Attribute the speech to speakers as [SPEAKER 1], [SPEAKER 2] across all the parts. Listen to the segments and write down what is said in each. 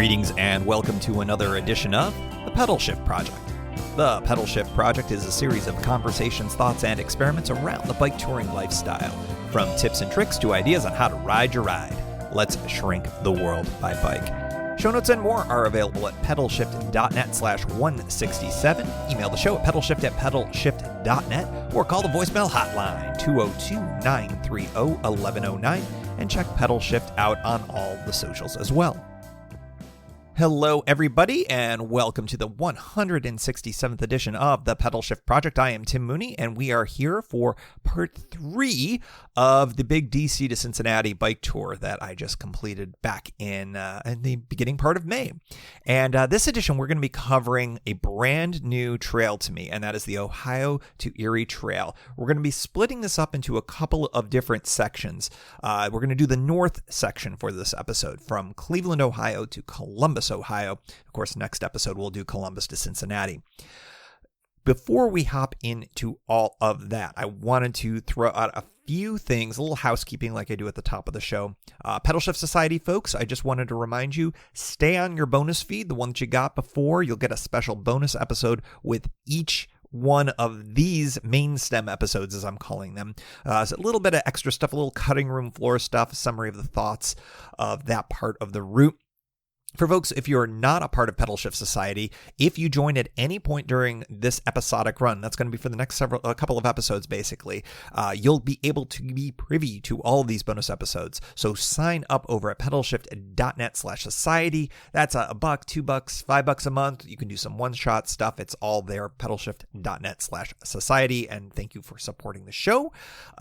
[SPEAKER 1] Greetings and welcome to another edition of the Pedalshift Project. The Pedalshift Project is a series of conversations, thoughts, and experiments around the bike touring lifestyle. From tips and tricks to ideas on how to ride your ride. Let's shrink the world by bike. Show notes and more are available at pedalshift.net/167. Email the show at pedalshift@pedalshift.net or call the voicemail hotline 202-930-1109 and check Pedalshift out on all the socials as well. Hello, everybody, and welcome to the 167th edition of the Pedalshift Project. I am Tim Mooney, and we are here for part 3 of the big DC to Cincinnati bike tour that I just completed back in the beginning part of May. And this edition, we're going to be covering a brand new trail to me, and that is the Ohio to Erie Trail. We're going to be splitting this up into a couple of different sections. We're going to do the north section for this episode, from Cleveland, Ohio to Columbus, Ohio. Of course, next episode we'll do Columbus to Cincinnati. Before we hop into all of that, I wanted to throw out a few things, a little housekeeping like I do at the top of the show. Pedalshift Society folks, I just wanted to remind you, stay on your bonus feed, the one that you got before. You'll get a special bonus episode with each one of these main stem episodes, as I'm calling them. So a little bit of extra stuff, a little cutting room floor stuff, a summary of the thoughts of that part of the route. For folks, if you're not a part of Pedalshift Society, if you join at any point during this episodic run, that's going to be for the next couple of episodes, basically, you'll be able to be privy to all of these bonus episodes. So sign up over at pedalshift.net/society. That's $1, $2, $5 a month. You can do some one-shot stuff. It's all there, pedalshift.net/society. And thank you for supporting the show,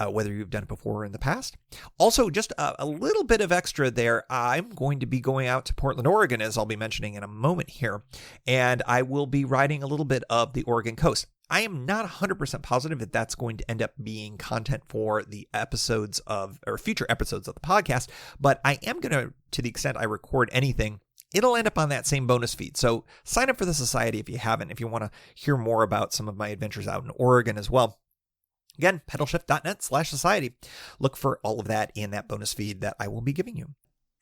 [SPEAKER 1] whether you've done it before or in the past. Also, just a little bit of extra there. I'm going to be going out to Portland, Oregon, as I'll be mentioning in a moment here, and I will be riding a little bit of the Oregon coast. I am not 100% positive that that's going to end up being content for the episodes of, or future episodes of the podcast, but I am going to the extent I record anything, it'll end up on that same bonus feed. So sign up for the society if you haven't, if you want to hear more about some of my adventures out in Oregon as well. Again, pedalshift.net/society. Look for all of that in that bonus feed that I will be giving you.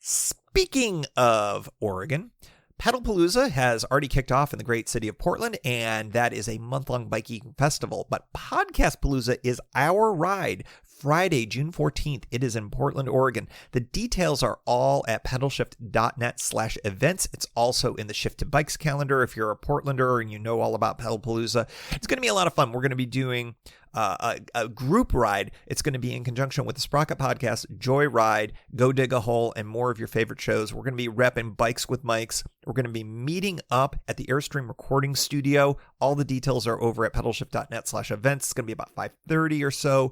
[SPEAKER 1] Speaking of Oregon, Pedalpalooza has already kicked off in the great city of Portland, and that is a month-long biking festival. But Podcastpalooza is our ride. Friday, June 14th, it is in Portland, Oregon. The details are all at pedalshift.net/events. It's also in the Shift to Bikes calendar if you're a Portlander and you know all about Pedalpalooza. It's going to be a lot of fun. We're going to be doing a group ride. It's going to be in conjunction with the Sprocket podcast, Joyride, Go Dig a Hole, and more of your favorite shows. We're going to be repping Bikes with Mics. We're going to be meeting up at the Airstream recording studio. All the details are over at pedalshift.net/events. It's going to be about 5:30 or so.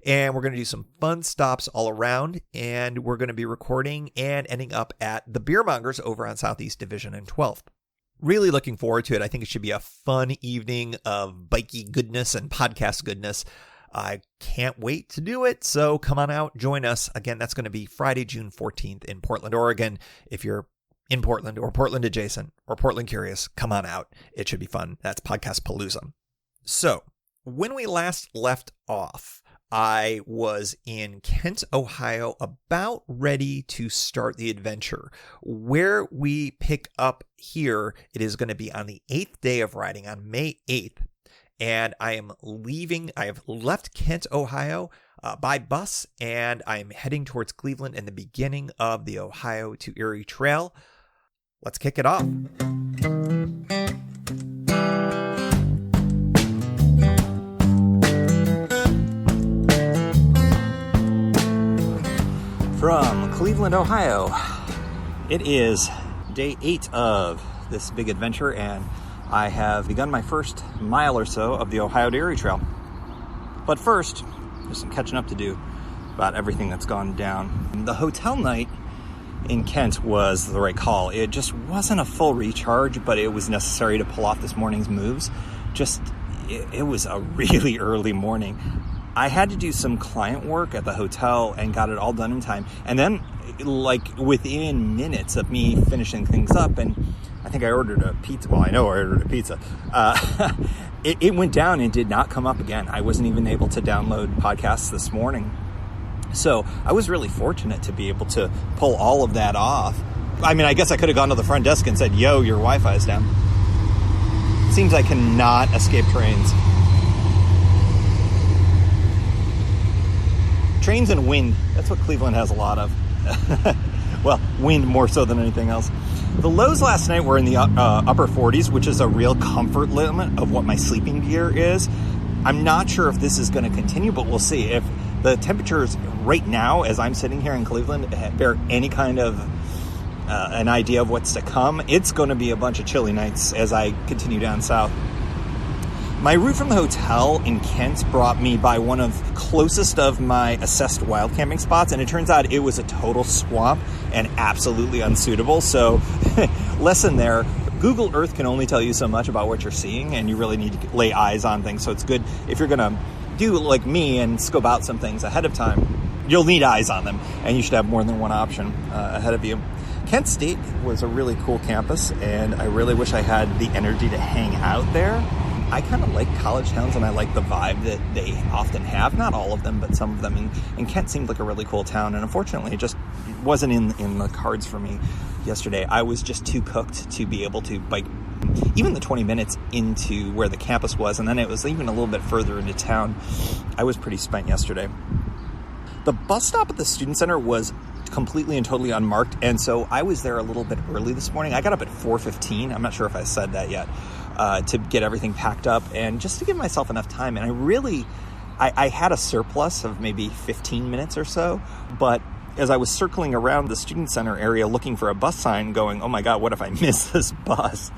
[SPEAKER 1] And we're going to do some fun stops all around. And we're going to be recording and ending up at the Beer Mongers over on Southeast Division and 12th. Really looking forward to it. I think it should be a fun evening of bikey goodness and podcast goodness. I can't wait to do it. So come on out, join us. Again, that's going to be Friday, June 14th in Portland, Oregon. If you're in Portland or Portland adjacent or Portland curious, come on out. It should be fun. That's Podcastpalooza. So when we last left off, I was in Kent, Ohio, about ready to start the adventure. Where we pick up here, it is going to be on the 8th day of riding, on May 8th. And I am leaving. I have left Kent, Ohio by bus, and I am heading towards Cleveland and the beginning of the Ohio to Erie Trail. Let's kick it off. From Cleveland, Ohio, it is day 8 of this big adventure, and I have begun my first mile or so of the Ohio to Erie Trail. But first, there's some catching up to do about everything that's gone down. The hotel night in Kent was the right call. It just wasn't a full recharge, but it was necessary to pull off this morning's moves. It was a really early morning. I had to do some client work at the hotel and got it all done in time. And then, like, within minutes of me finishing things up, and I think I ordered a pizza. Well, I know I ordered a pizza. It went down and did not come up again. I wasn't even able to download podcasts this morning. So I was really fortunate to be able to pull all of that off
[SPEAKER 2] I mean, I guess I could have gone to the front desk and said, yo, your Wi-Fi is down. Seems I cannot escape trains. Trains and wind. That's what Cleveland has a lot of. Well, wind more so than anything else. The lows last night were in the upper 40s, which is a real comfort limit of what my sleeping gear is. I'm not sure if this is going to continue, but we'll see. If the temperatures right now, as I'm sitting here in Cleveland, bear any kind of an idea of what's to come, it's going to be a bunch of chilly nights as I continue down south. My route from the hotel in Kent brought me by one of the closest of my assessed wild camping spots, and it turns out it was a total swamp and absolutely unsuitable. So, lesson there, Google Earth can only tell you so much about what you're seeing, and you really need to lay eyes on things. So it's good if you're going to do like me and scope out some things ahead of time, you'll need eyes on them, and you should have more than one option ahead of you. Kent State was a really cool campus, and I really wish I had the energy to hang out there. I kind of like college towns, and I like the vibe that they often have. Not all of them, but some of them. And Kent seemed like a really cool town, and unfortunately, it just wasn't in the cards for me yesterday. I was just too cooked to be able to bike even the 20 minutes into where the campus was, and then it was even a little bit further into town. I was pretty spent yesterday. The bus stop at the student center was completely and totally unmarked, and so I was there a little bit early this morning. I got up at 4:15. I'm not sure if I said that yet, to get everything packed up and just to give myself enough time. And I had a surplus of maybe 15 minutes or so, but as I was circling around the student center area looking for a bus sign going, oh my God, what if I miss this bus?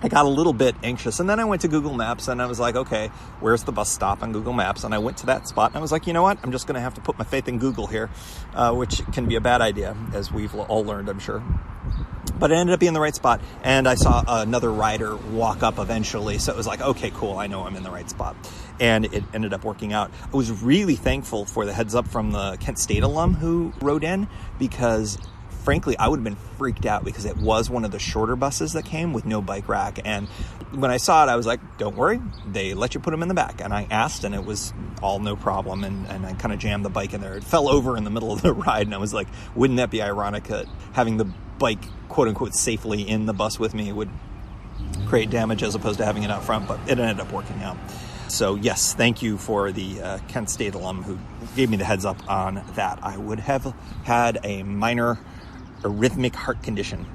[SPEAKER 2] I got a little bit anxious, and then I went to Google Maps, and I was like, okay, where's the bus stop on Google Maps? And I went to that spot, and I was like, you know what? I'm just going to have to put my faith in Google here, which can be a bad idea, as we've all learned, I'm sure. But it ended up being the right spot, and I saw another rider walk up eventually, so it was like, okay, cool, I know I'm in the right spot. And it ended up working out. I was really thankful for the heads up from the Kent State alum who rode in, because frankly, I would have been freaked out because it was one of the shorter buses that came with no bike rack. And when I saw it, I was like, don't worry, they let you put them in the back. And I asked, and it was all no problem. And I kind of jammed the bike in there. It fell over in the middle of the ride. And I was like, wouldn't that be ironic that having the bike, quote unquote, safely in the bus with me would create damage as opposed to having it out front? But it ended up working out. So yes, thank you for the Kent State alum who gave me the heads up on that. I would have had a minor arrhythmic heart condition.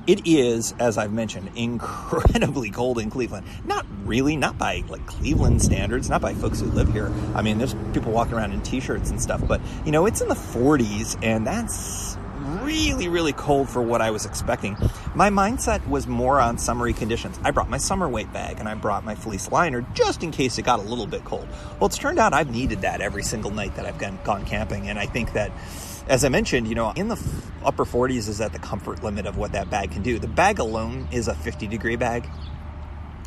[SPEAKER 2] It is, as I've mentioned, incredibly cold in Cleveland. Not really, not by like Cleveland standards, not by folks who live here. I mean, there's people walking around in t-shirts and stuff, but you know, it's in the 40s, and that's really, really cold for what I was expecting. My mindset was more on summery conditions. I brought my summer weight bag, and I brought my fleece liner just in case it got a little bit cold. Well, it's turned out I've needed that every single night that I've gone camping, and I think that, as I mentioned, you know, in the upper 40s is at the comfort limit of what that bag can do. The bag alone is a 50-degree bag.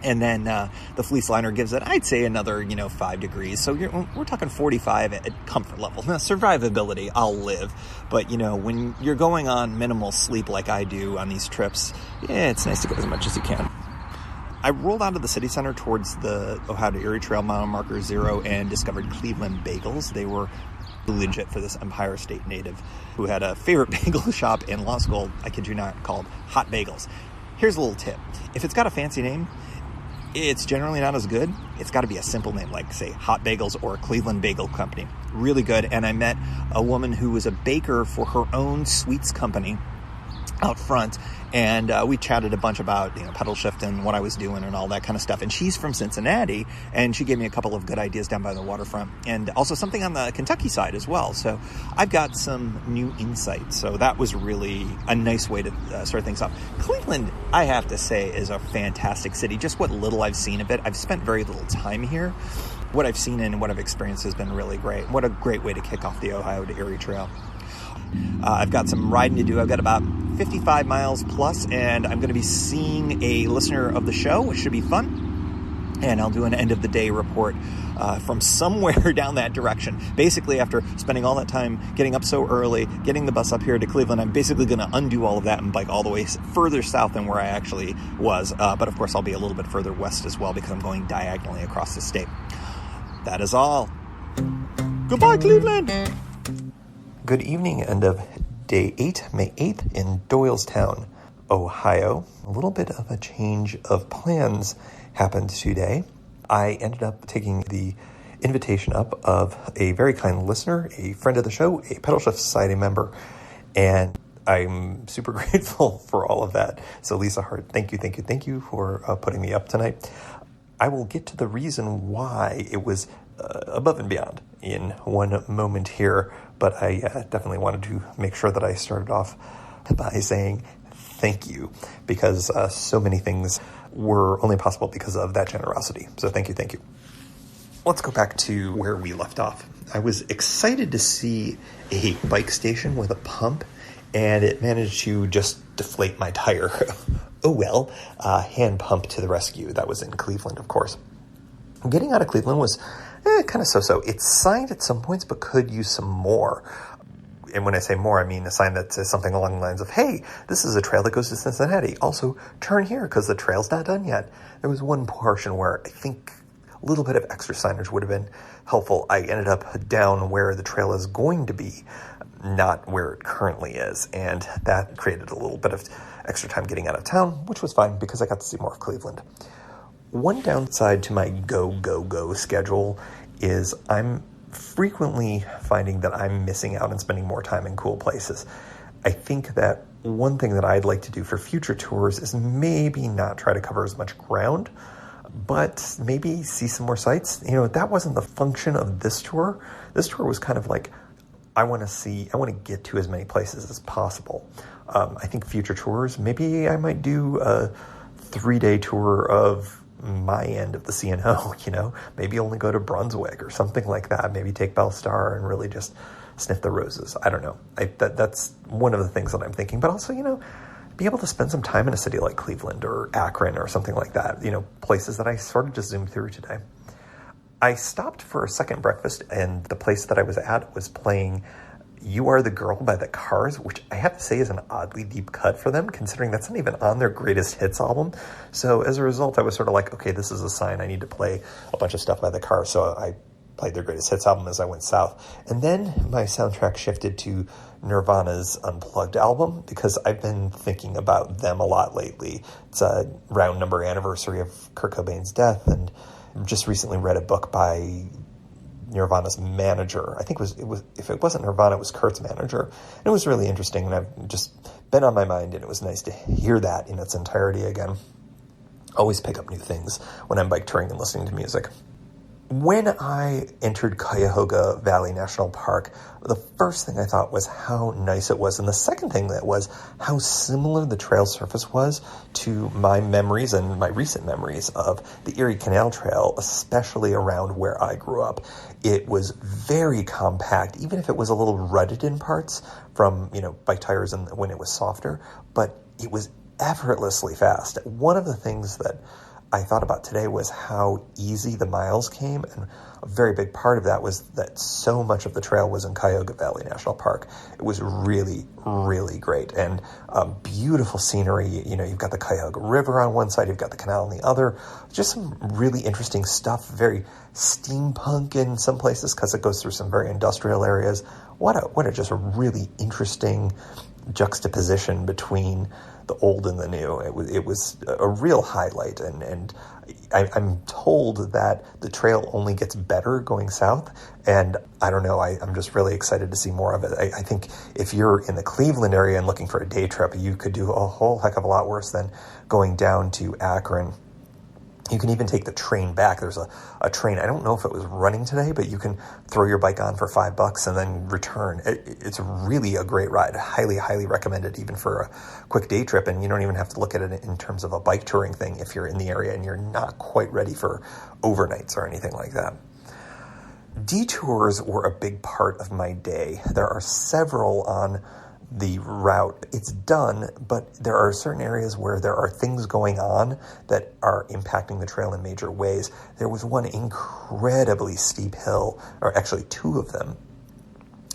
[SPEAKER 2] And then the fleece liner gives it, I'd say, another, 5 degrees. So we're talking 45 at comfort level. Now, survivability, I'll live. But, when you're going on minimal sleep like I do on these trips, it's nice to get as much as you can. I rolled out of the city center towards the Ohio to Erie Trail mile marker 0 and discovered Cleveland Bagels. They were legit for this Empire State native who had a favorite bagel shop in law school, I kid you not, called Hot Bagels. Here's a little tip. If it's got a fancy name, it's generally not as good. It's got to be a simple name, like, say, Hot Bagels or Cleveland Bagel Company. Really good. And I met a woman who was a baker for her own sweets company out front, and we chatted a bunch about Pedalshift and what I was doing and all that kind of stuff. And she's from Cincinnati, and she gave me a couple of good ideas down by the waterfront, and also something on the Kentucky side as well. So I've got some new insights. So that was really a nice way to start things off. Cleveland, I have to say, is a fantastic city. Just what little I've seen of it. I've spent very little time here. What I've seen and what I've experienced has been really great. What a great way to kick off the Ohio to Erie Trail. I've got some riding to do. I've got about 55 miles plus, and I'm going to be seeing a listener of the show, which should be fun. And I'll do an end of the day report from somewhere down that direction. Basically, after spending all that time getting up so early, getting the bus up here to Cleveland, I'm basically going to undo all of that and bike all the way further south than where I actually was. But of course, I'll be a little bit further west as well because I'm going diagonally across the state. That is all. Goodbye, Cleveland!
[SPEAKER 1] Good evening, end of
[SPEAKER 3] day 8, May 8th in Doylestown, Ohio. A little bit of a change of plans happened today. I ended up taking the invitation up of a very kind listener, a friend of the show, a Pedalshift Society member, and I'm super grateful for all of that. So Lisa Hart, thank you for putting me up tonight. I will get to the reason why it was above and beyond in one moment here, but I definitely wanted to make sure that I started off by saying thank you, because so many things were only possible because of that generosity. So thank you. Let's go back to where we left off. I was excited to see a bike station with a pump, and it managed to just deflate my tire. Oh well, hand pump to the rescue. That was in Cleveland, of course. Getting out of Cleveland was kind of so-so. It's signed at some points, but could use some more. And when I say more, I mean a sign that says something along the lines of, hey, this is a trail that goes to Cincinnati. Also, turn here because the trail's not done yet. There was one portion where I think a little bit of extra signage would have been helpful. I ended up down where the trail is going to be, not where it currently is. And that created a little bit of extra time getting out of town, which was fine because I got to see more of Cleveland. One downside to my go schedule is I'm frequently finding that I'm missing out on spending more time in cool places. I think that one thing that I'd like to do for future tours is maybe not try to cover as much ground, but maybe see some more sights. That wasn't the function of this tour. This tour was kind of like, I want to get to as many places as possible. I think future tours, maybe I might do a 3-day tour of my end of the CNO, maybe only go to Brunswick or something like that. Maybe take Bellstar and really just sniff the roses. I don't know. That's one of the things that I'm thinking, but also, be able to spend some time in a city like Cleveland or Akron or something like that, places that I sort of just zoomed through today. I stopped for a second breakfast, and the place that I was at was playing You Are the Girl by the Cars, which I have to say is an oddly deep cut for them, considering that's not even on their greatest hits album. So as a result, I was sort of like, okay, this is a sign I need to play a bunch of stuff by the Cars. So I played their greatest hits album as I went south. And then my soundtrack shifted to Nirvana's Unplugged album, because I've been thinking about them a lot lately. It's a round number anniversary of Kurt Cobain's death, and just recently read a book by Nirvana's manager. I think it was if it wasn't Nirvana, it was Kurt's manager. And it was really interesting, and I've just been on my mind, and it was nice to hear that in its entirety again. Always pick up new things when I'm bike touring and listening to music. When I entered Cuyahoga Valley National Park, the first thing I thought was how nice it was. And the second thing that was how similar the trail surface was to my memories and my recent memories of the Erie Canal Trail, especially around where I grew up. It was very compact, even if it was a little rutted in parts from, bike tires and when it was softer, but it was effortlessly fast. One of the things that I thought about today was how easy the miles came, and a very big part of that was that so much of the trail was in Cuyahoga Valley National Park. It was really, really great, and beautiful scenery. You've got the Cuyahoga River on one side, you've got the canal on the other. Just some really interesting stuff, very steampunk in some places because it goes through some very industrial areas. What a just a really interesting juxtaposition between the old and the new. It was a real highlight, and I'm told that the trail only gets better going south, and I don't know, I'm just really excited to see more of it. I think if you're in the Cleveland area and looking for a day trip, you could do a whole heck of a lot worse than going down to Akron. You can even take the train back. There's a train. I don't know if it was running today, but you can throw your bike on for $5 and then return. It's really a great ride. Highly, highly recommended even for a quick day trip. And you don't even have to look at it in terms of a bike touring thing if you're in the area and you're not quite ready for overnights or anything like that. Detours were a big part of my day. There are several on the route. It's done, but there are certain areas where there are things going on that are impacting the trail in major ways. There was one incredibly steep hill, or actually two of them,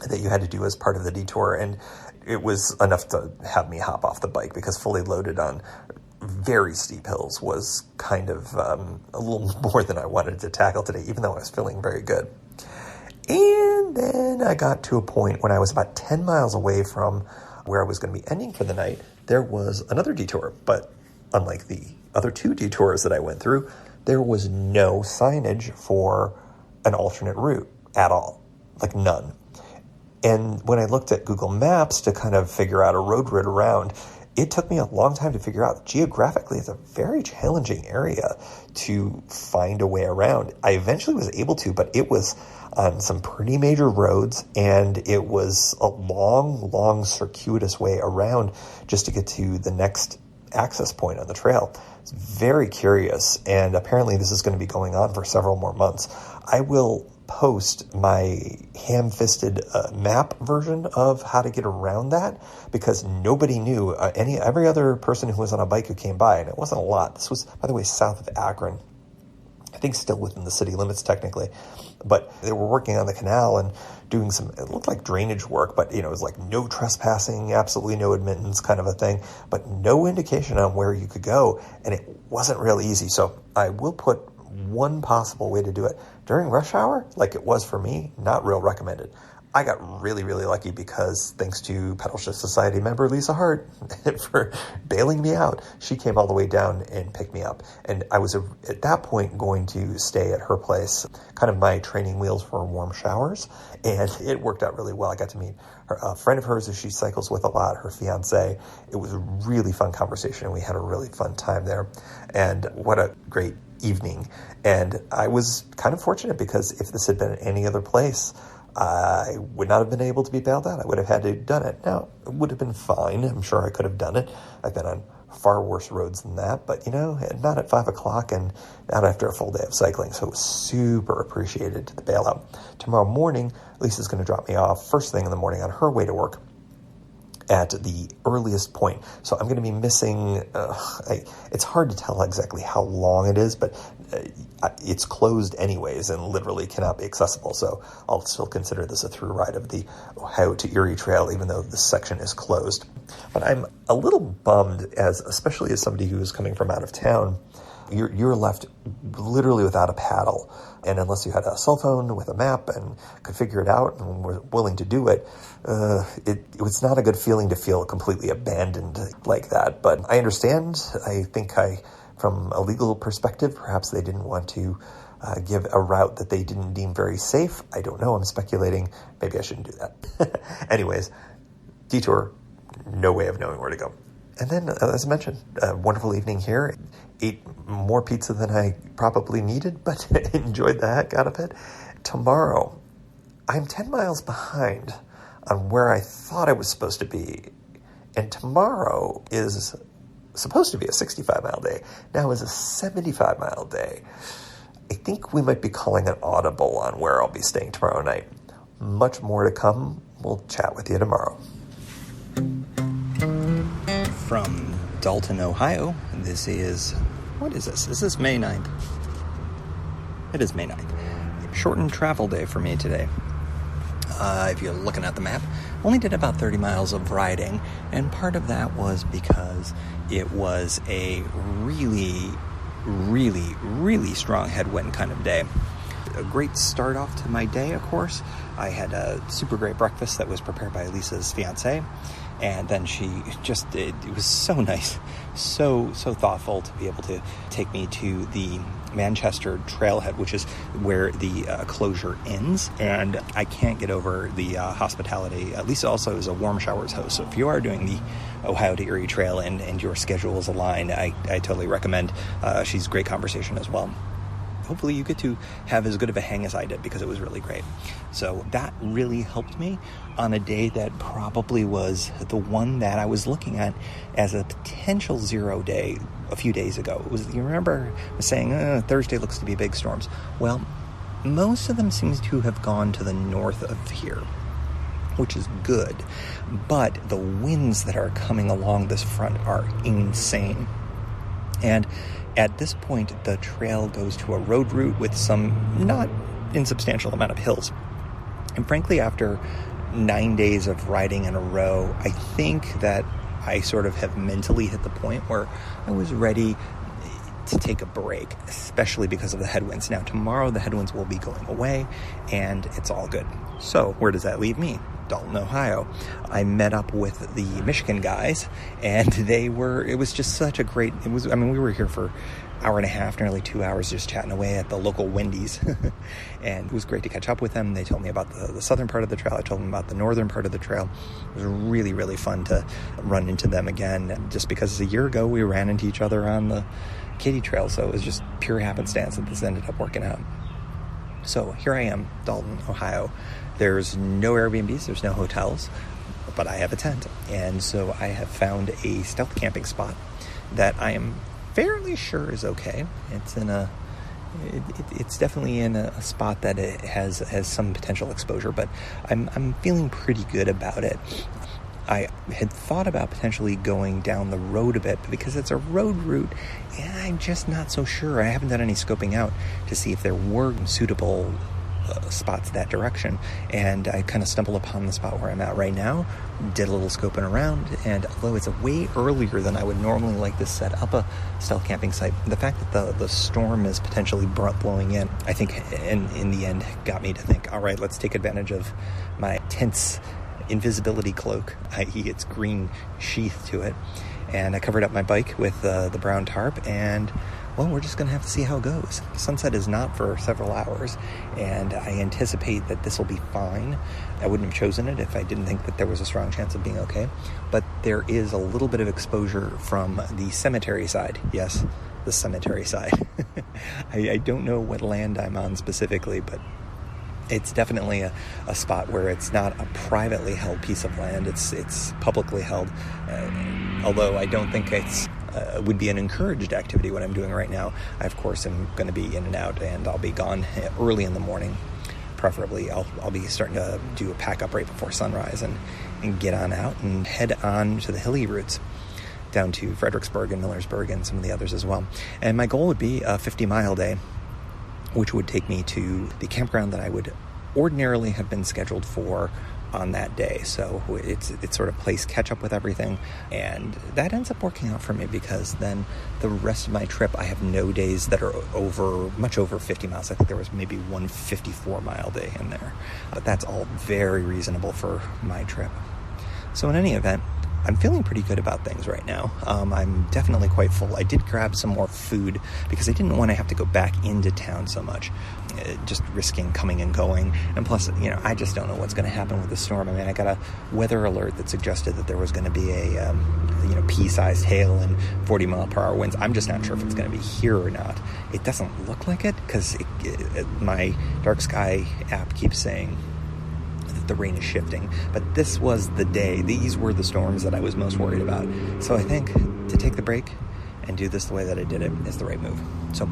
[SPEAKER 3] that you had to do as part of the detour, and it was enough to have me hop off the bike because fully loaded on very steep hills was kind of a little more than I wanted to tackle today, even though I was feeling very good. And And then I got to a point when I was about 10 miles away from where I was going to be ending for the night. There was another detour, but unlike the other 2 detours that I went through, there was no signage for an alternate route at all, like none. And when I looked at Google Maps to kind of figure out a road route around, it took me a long time to figure out. Geographically, it's a very challenging area to find a way around. I eventually was able to, but it was on some pretty major roads, and it was a long, circuitous way around just to get to the next access point on the trail. It's very curious, and apparently this is going to be going on for several more months. I will post my ham-fisted map version of how to get around that, because nobody knew. Every other person who was on a bike who came by, and it wasn't a lot. This was, by the way, south of Akron. I think still within the city limits technically, but they were working on the canal and doing some, it looked like drainage work, but it was like no trespassing, absolutely no admittance kind of a thing, but no indication on where you could go, and it wasn't real easy. So I will put one possible way to do it. During rush hour, like it was for me, not real recommended. I got really lucky because thanks to Pedalshift Society member Lisa Hart for bailing me out. She came all the way down and picked me up. And I was at that point going to stay at her place, kind of my training wheels for warm showers. And it worked out really well. I got to meet a friend of hers who she cycles with a lot, her fiance. It was a really fun conversation. We had a really fun time there. And what a great evening. And I was kind of fortunate because if this had been any other place, I would not have been able to be bailed out. I would have had to have done it. Now, it would have been fine. I'm sure I could have done it. I've been on far worse roads than that, but not at 5 o'clock and not after a full day of cycling. So it was super appreciated, the bailout. Tomorrow morning, Lisa's going to drop me off first thing in the morning on her way to work at the earliest point. So I'm going to be missing, it's hard to tell exactly how long it is, but it's closed anyways and literally cannot be accessible. So I'll still consider this a through ride of the Ohio to Erie Trail, even though this section is closed. But I'm a little bummed, especially as somebody who is coming from out of town. You're left literally without a paddle. And unless you had a cell phone with a map and could figure it out and were willing to do it, it was not a good feeling to feel completely abandoned like that. But I understand. I think from a legal perspective, perhaps they didn't want to give a route that they didn't deem very safe. I don't know. I'm speculating. Maybe I shouldn't do that. Anyways, detour, no way of knowing where to go. And then, as I mentioned, a wonderful evening here. Ate more pizza than I probably needed, but enjoyed the heck out of it. Tomorrow, I'm 10 miles behind on where I thought I was supposed to be. And tomorrow is supposed to be a 65-mile day. Now is a 75-mile day. I think we might be calling an audible on where I'll be staying tomorrow night. Much more to come. We'll chat with you tomorrow.
[SPEAKER 2] From Dalton, Ohio, this is, what is this? Is this May 9th? It is May 9th. Shortened travel day for me today. If you're looking at the map, only did about 30 miles of riding, and part of that was because it was a really strong headwind kind of day. A great start off to my day, of course. I had a super great breakfast that was prepared by Lisa's fiance. And then she just, it was so nice, so thoughtful to be able to take me to the Manchester trailhead, which is where the closure ends. And I can't get over the hospitality. Lisa also is a warm showers host. So if you are doing the Ohio to Erie Trail and your schedules align, I totally recommend. She's great conversation as well. Hopefully you get to have as good of a hang as I did, because it was really great. So that really helped me on a day that probably was the one that I was looking at as a potential 0 day a few days ago. It was, you remember I was saying, Thursday looks to be big storms. Well, most of them seem to have gone to the north of here, which is good. But the winds that are coming along this front are insane. And at this point, the trail goes to a road route with some not insubstantial amount of hills. And frankly, after 9 days of riding in a row, I think that I sort of have mentally hit the point where I was ready to take a break, especially because of the headwinds. Now, tomorrow the headwinds will be going away, and it's all good. So where does that leave me? Dalton, Ohio. I met up with the Michigan guys, and it was just such a great, we were here for hour and a half, nearly 2 hours, just chatting away at the local Wendy's. And it was great to catch up with them. They told me about the southern part of the trail. I told them about the northern part of the trail. It was really, really fun to run into them again, just because a year ago we ran into each other on the Katy Trail. So it was just pure happenstance that this ended up working out. So here I am, Dalton, Ohio. There's no Airbnbs, there's no hotels, but I have a tent. And so I have found a stealth camping spot that I am fairly sure is okay. It's definitely in a spot that it has some potential exposure, but I'm feeling pretty good about it. I had thought about potentially going down the road a bit, but because it's a road route, I'm just not so sure. I haven't done any scoping out to see if there were suitable spots that direction, and I kind of stumbled upon the spot where I'm at right now, did a little scoping around, and although it's way earlier than I would normally like to set up a stealth camping site, the fact that the storm is potentially blowing in, I think in the end got me to think, all right, let's take advantage of my tent's invisibility cloak, i.e. its green sheath to it, and I covered up my bike with the brown tarp, and well, we're just going to have to see how it goes. Sunset is not for several hours, and I anticipate that this will be fine. I wouldn't have chosen it if I didn't think that there was a strong chance of being okay, but there is a little bit of exposure from the cemetery side. Yes, the cemetery side. I don't know what land I'm on specifically, but it's definitely a spot where it's not a privately held piece of land. It's publicly held, although I don't think it's would be an encouraged activity what I'm doing right now. I, of course, am going to be in and out, and I'll be gone early in the morning. Preferably, I'll be starting to do a pack up right before sunrise and get on out and head on to the hilly routes down to Fredericksburg and Millersburg and some of the others as well. And my goal would be a 50-mile day, which would take me to the campground that I would ordinarily have been scheduled for on that day. So it's sort of plays catch up with everything, and that ends up working out for me, because then the rest of my trip I have no days that are much over 50 miles. I think there was maybe one 54-mile day in there, but that's all very reasonable for my trip. So in any event, I'm feeling pretty good about things right now. I'm definitely quite full. I did grab some more food because I didn't want to have to go back into town so much, just risking coming and going. And plus, I just don't know what's going to happen with the storm. I mean, I got a weather alert that suggested that there was going to be a pea-sized hail and 40-mile-per-hour winds. I'm just not sure if it's going to be here or not. It doesn't look like it, because my dark sky app keeps saying the rain is shifting, but this was the day. These were the storms that I was most worried about. So I think to take the break and do this the way that I did it is the right move. So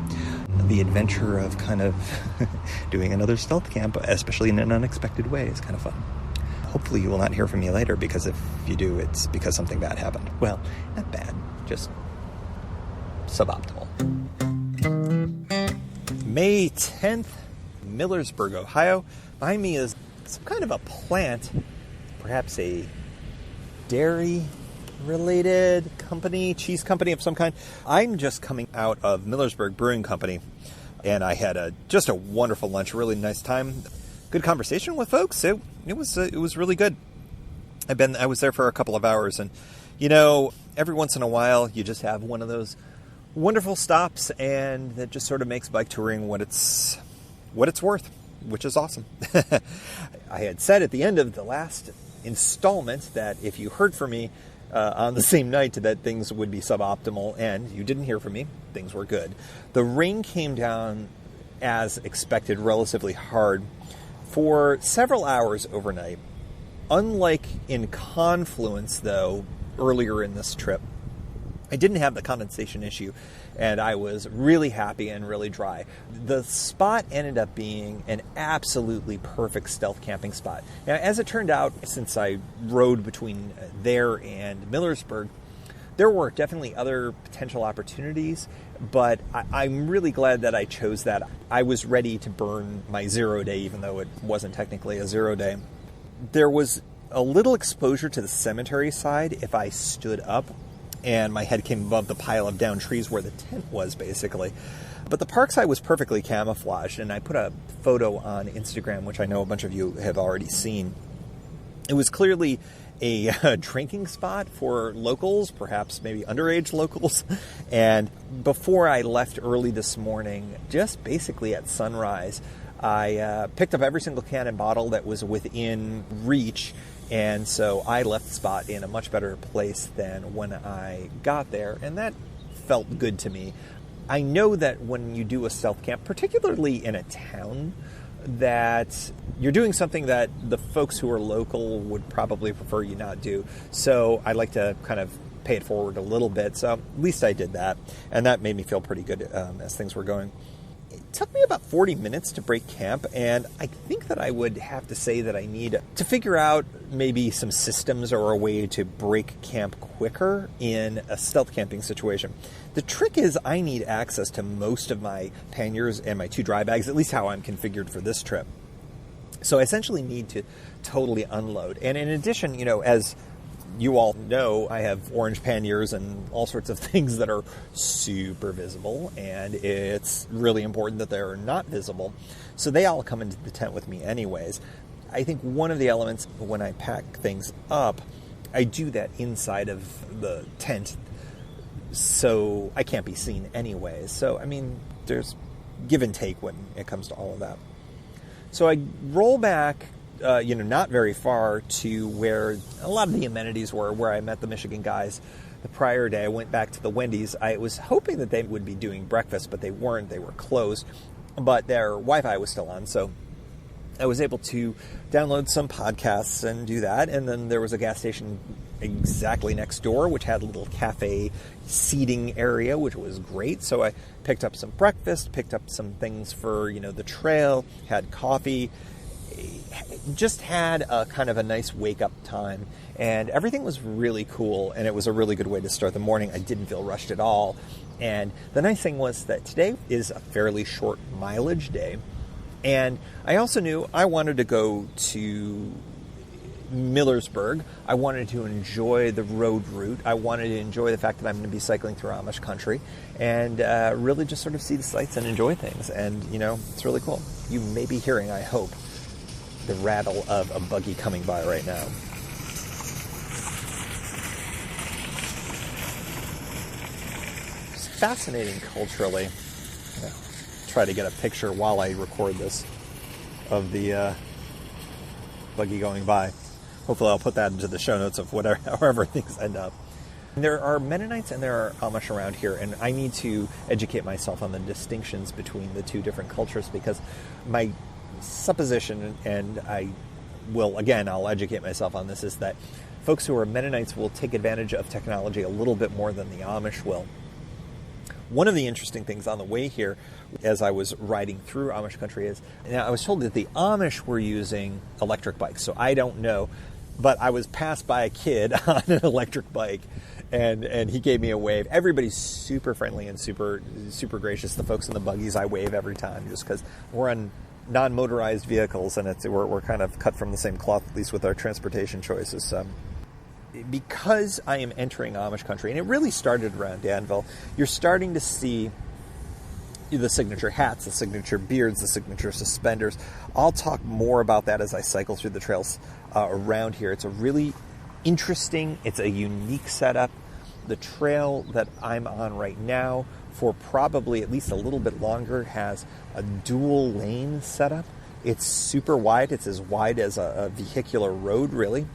[SPEAKER 2] the adventure of kind of doing another stealth camp, especially in an unexpected way, is kind of fun. Hopefully you will not hear from me later, because if you do, it's because something bad happened. Well, not bad, just suboptimal. May 10th, Millersburg, Ohio. Behind me is some kind of a plant, perhaps a dairy-related company, cheese company of some kind. I'm just coming out of Millersburg Brewing Company, and I had just a wonderful lunch, a really nice time. Good conversation with folks. It was really good. I was there for a couple of hours, and every once in a while you just have one of those wonderful stops, and that just sort of makes bike touring what it's worth, which is awesome. I had said at the end of the last installment that if you heard from me on the same night, that things would be suboptimal, and you didn't hear from me. Things were good. The rain came down as expected, relatively hard, for several hours overnight. Unlike in Confluence, though, earlier in this trip, I didn't have the condensation issue, and I was really happy and really dry. The spot ended up being an absolutely perfect stealth camping spot. Now, as it turned out, since I rode between there and Millersburg, there were definitely other potential opportunities, but I'm really glad that I chose that. I was ready to burn my 0 day, even though it wasn't technically a 0 day. There was a little exposure to the cemetery side if I stood up, and my head came above the pile of down trees where the tent was, basically. But the park side was perfectly camouflaged, and I put a photo on Instagram, which I know a bunch of you have already seen. It was clearly a drinking spot for locals, perhaps maybe underage locals. And before I left early this morning, just basically at sunrise, I picked up every single can and bottle that was within reach. And so I left the spot in a much better place than when I got there. And that felt good to me. I know that when you do a stealth camp, particularly in a town, that you're doing something that the folks who are local would probably prefer you not do. So I like to kind of pay it forward a little bit. So at least I did that. And that made me feel pretty good as things were going. It took me about 40 minutes to break camp, and I think that I would have to say that I need to figure out maybe some systems or a way to break camp quicker in a stealth camping situation. The trick is I need access to most of my panniers and my 2 dry bags, at least how I'm configured for this trip. So I essentially need to totally unload. And in addition, as you all know, I have orange panniers and all sorts of things that are super visible, and it's really important that they're not visible. So they all come into the tent with me anyways. I think one of the elements when I pack things up, I do that inside of the tent, so I can't be seen anyways. So, there's give and take when it comes to all of that. So I roll back not very far to where a lot of the amenities were, where I met the Michigan guys the prior day. I went back to the Wendy's. I was hoping that they would be doing breakfast, but they weren't. They were closed, but their Wi-Fi was still on, so I was able to download some podcasts and do that. And then there was a gas station exactly next door, which had a little cafe seating area, which was great. So I picked up some breakfast, picked up some things for, the trail, had coffee, just had a kind of a nice wake-up time, and everything was really cool, and it was a really good way to start the morning. I didn't feel rushed at all, and the nice thing was that today is a fairly short mileage day, and I also knew I wanted to go to Millersburg. I wanted to enjoy the road route. I wanted to enjoy the fact that I'm going to be cycling through Amish country, and really just sort of see the sights and enjoy things, and, it's really cool. You may be hearing, I hope, the rattle of a buggy coming by right now. It's fascinating culturally. I'll try to get a picture while I record this of the buggy going by. Hopefully I'll put that into the show notes of however things end up. There are Mennonites and there are Amish around here, and I need to educate myself on the distinctions between the two different cultures, because my supposition, and I'll educate myself on this, is that folks who are Mennonites will take advantage of technology a little bit more than the Amish will. One of the interesting things on the way here, as I was riding through Amish country, is now I was told that the Amish were using electric bikes, so I don't know, but I was passed by a kid on an electric bike, and he gave me a wave. Everybody's super friendly and super gracious. The folks in the buggies, I wave every time, just because we're on non-motorized vehicles, and we're kind of cut from the same cloth, at least with our transportation choices. Because I am entering Amish country, and it really started around Danville, you're starting to see the signature hats, the signature beards, the signature suspenders. I'll talk more about that as I cycle through the trails around here. It's a really interesting, it's a unique setup. The trail that I'm on right now, for probably at least a little bit longer, has a dual lane setup. It's super wide. It's as wide as a vehicular road, really.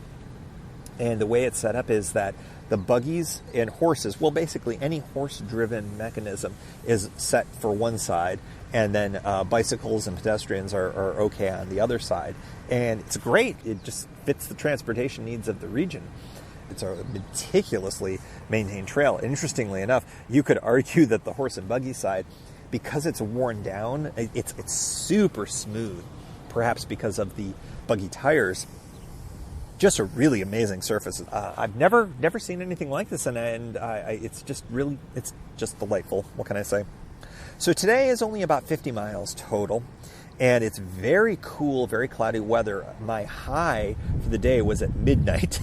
[SPEAKER 2] And the way it's set up is that the buggies and horses, well, basically any horse-driven mechanism is set for one side, and then bicycles and pedestrians are okay on the other side. And it's great. It just fits the transportation needs of the region. It's a meticulously maintained trail. Interestingly enough, you could argue that the horse and buggy side, because it's worn down, it's super smooth, perhaps because of the buggy tires. Just a really amazing surface. I've never seen anything like this, and it's just delightful. What can I say? So today is only about 50 miles total, And it's very cool, very cloudy weather. My high for the day was at midnight.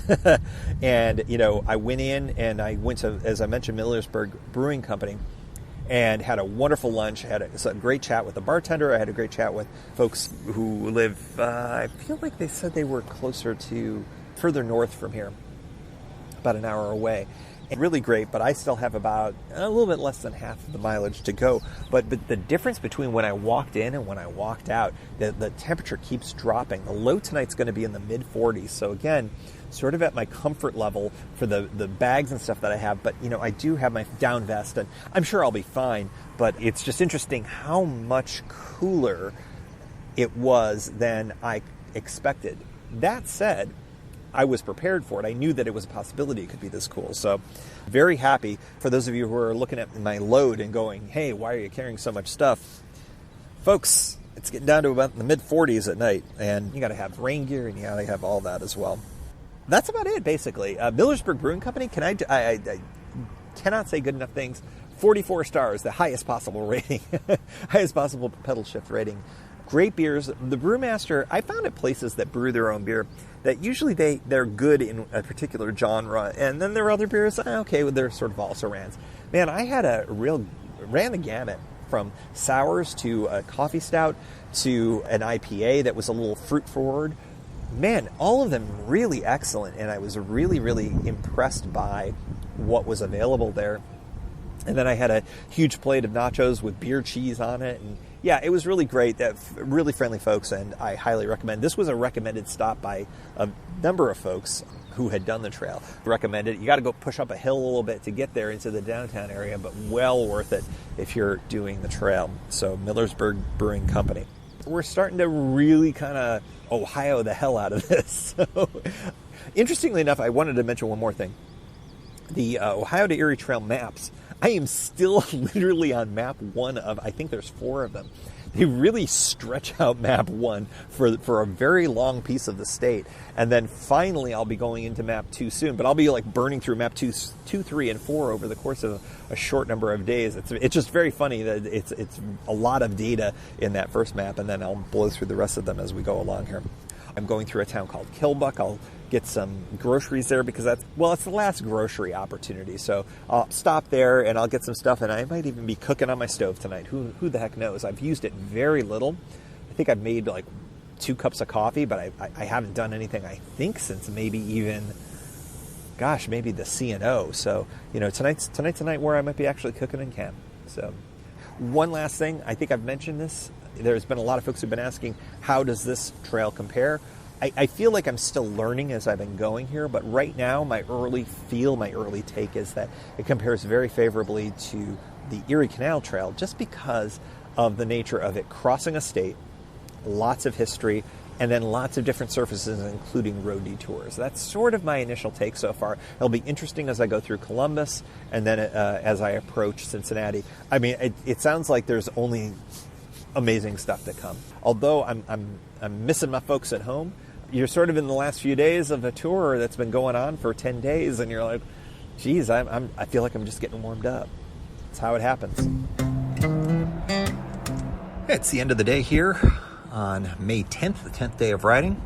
[SPEAKER 2] And, I went in and I went to, as I mentioned, Millersburg Brewing Company and had a wonderful lunch. I had a great chat with the bartender. I had a great chat with folks who live, I feel like they said they were further north from here, about an hour away. Really great, but I still have about a little bit less than half of the mileage to go. But the difference between when I walked in and when I walked out, the temperature keeps dropping. The low tonight's going to be in the mid-40s. So again, sort of at my comfort level for the bags and stuff that I have. But, I do have my down vest, and I'm sure I'll be fine. But it's just interesting how much cooler it was than I expected. That said, I was prepared for it. I knew that it was a possibility it could be this cool. So very happy. For those of you who are looking at my load and going, hey, why are you carrying so much stuff? Folks, it's getting down to about the mid-40s at night, and you got to have rain gear and you got to have all that as well. That's about it, basically. Millersburg Brewing Company, I cannot say good enough things. 44 stars, the highest possible rating, highest possible Pedalshift rating. Great beers. The brewmaster, I found at places that brew their own beer that usually they're good in a particular genre, and then there are other beers, they're sort of also rans. Man, I had ran the gamut from sours to a coffee stout to an IPA that was a little fruit forward. Man, all of them really excellent, and I was really, really impressed by what was available there. And then I had a huge plate of nachos with beer cheese on it, and yeah, it was really great. Really friendly folks, and I highly recommend. This was a recommended stop by a number of folks who had done the trail. Recommended. You got to go push up a hill a little bit to get there into the downtown area, but well worth it if you're doing the trail. So Millersburg Brewing Company. We're starting to really kind of Ohio the hell out of this. So, interestingly enough, I wanted to mention one more thing. The Ohio to Erie Trail maps. I am still literally on map 1 of, I think there's 4 of them. They really stretch out map 1 for a very long piece of the state. And then finally I'll be going into map 2 soon, but I'll be like burning through map 2, 3, and 4 over the course of a short number of days. It's just very funny that it's a lot of data in that first map, and then I'll blow through the rest of them as we go along here. I'm going through a town called Kilbuck. I'll get some groceries there because it's the last grocery opportunity. So I'll stop there and I'll get some stuff, and I might even be cooking on my stove tonight. Who the heck knows? I've used it very little. I think I've made like 2 cups of coffee, but I haven't done anything, I think, since maybe the C&O. So, tonight's the night where I might be actually cooking in camp. So one last thing, I think I've mentioned this. There's been a lot of folks who've been asking, how does this trail compare? I feel like I'm still learning as I've been going here, but right now my early take is that it compares very favorably to the Erie Canal Trail just because of the nature of it crossing a state, lots of history, and then lots of different surfaces, including road detours. That's sort of my initial take so far. It'll be interesting as I go through Columbus and then as I approach Cincinnati. I mean, it sounds like there's only amazing stuff to come. Although I'm missing my folks at home. You're sort of in the last few days of a tour that's been going on for 10 days, and you're like, geez, I feel like I'm just getting warmed up. That's how it happens.
[SPEAKER 1] It's the end of the day here on May 10th, the 10th day of riding,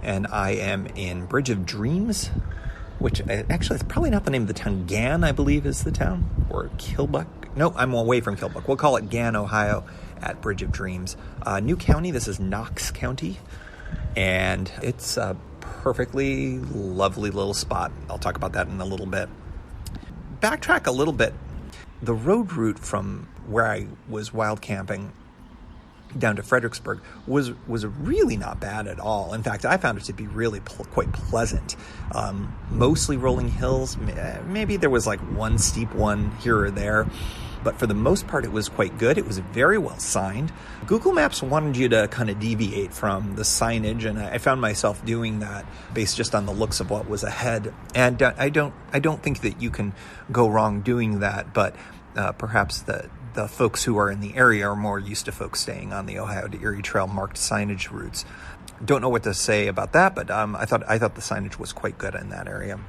[SPEAKER 1] and I am in Bridge of Dreams, which actually it's probably not the name of the town. Gann, I believe, is the town, or Kilbuck. No, I'm away from Kilbuck. We'll call it Gann, Ohio, at Bridge of Dreams. New county, this is Knox County, and it's a perfectly lovely little spot. I'll talk about that in a little bit. Backtrack a little bit. The road route from where I was wild camping down to Fredericksburg was really not bad at all. In fact, I found it to be really quite pleasant. Mostly rolling hills. Maybe there was like one steep one here or there, but for the most part, it was quite good. It was very well signed. Google Maps wanted you to kind of deviate from the signage, and I found myself doing that based just on the looks of what was ahead. And I don't think that you can go wrong doing that, but perhaps the folks who are in the area are more used to folks staying on the Ohio to Erie Trail marked signage routes. Don't know what to say about that, but I thought the signage was quite good in that area.